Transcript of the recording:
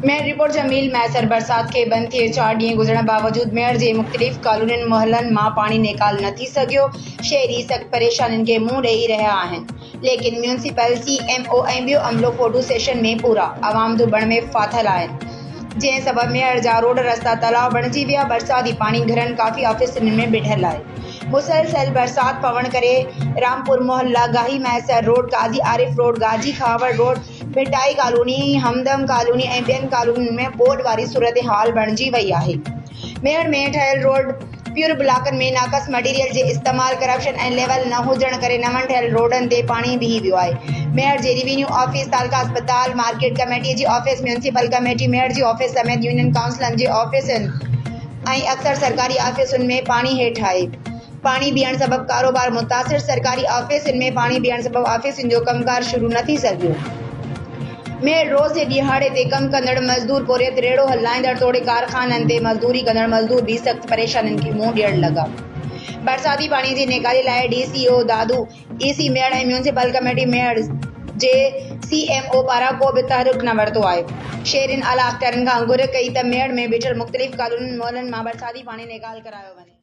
Mayor report Jameel मैसर बरसात के बंद थिए 4 ॾींहं गुज़रण बावजूद मेयर जे मुख़्तलिफ़ कॉलोनियुनि मोहल्लनि मां पाणी निकाल न थी सघियो। शहरी सख़्त परेशानियुनि खे मुंहुं ॾेई रहिया आहिनि, लेकिन म्यूनिसिपल CMO ऐं ॿियो अमलो फ़ोटो सेशन में पूरा आवाम धुबण में फाथल आहिनि, जंहिं सबब मेयर जा रोड रस्ता तालाब बणिजी विया। बरसाती पाणी घरनि काफ़ी ऑफिसनि में बीठल आहे। मुसलसल बरसात पवण करे रामपुर मोहल्ला, गाही मैसर रोड, काज़ी आरिफ रोड, गाजी खावड़ रोड, भिटाई कॉलोनी, हमदम कॉलोनी ऐं ॿियनि कॉलोनियुनि में ॿोॾ वारी सूरत हाल बणिजी वई आहे। मेयर में ठहियल रोड प्यूर ब्लॉकनि में नाक़स मटीरियल जे इस्तेमाल, करप्शन ऐं लेवल न हुजण करे नवनि ठहियल रोडनि ते पाणी बीही वियो आहे। मेयर जे रेवेन्यू ऑफिस, तालका अस्पताल, मार्केट कमेटी जी ऑफिस, म्यूनिसिपल कमेटी, मेयर जी ऑफिस समेत यूनियन काउंसिलनि जे ऑफिसनि ऐं अक्सर सरकारी ऑफिसुनि में पाणी हेठि आहे। पाणी बीहण सबब कारोबार मुतासिर, सरकारी ऑफिसनि में पाणी बीहण सबब ऑफिसनि जो कमकार शुरू न थी सघियो। मेयर रोज़ जे ॾिहाड़े ते कम कंदड़ मज़दूर पोरियत रेड़ो हलाईंदड़ तोड़े कारखाननि ते मज़दूरी कंदड़ मज़दूर भी सख़्त परेशानियुनि खे मुंहुं ॾियण लॻा। बरसाती पाणी जी निकाली लाइ DCO दादू, EC मेयर ऐं म्यूनिसिपल कमेटी मेयर जे CMO पारां को बि तहरीक न वरितो आहे। शहरियुनि आला अख़्तियारनि खां घुर कई त मेयर में बीठल मुख़्तलिफ़ कॉलोनियुनि मोहल्लनि मां बरसाती पाणी निकाल करायो वञे।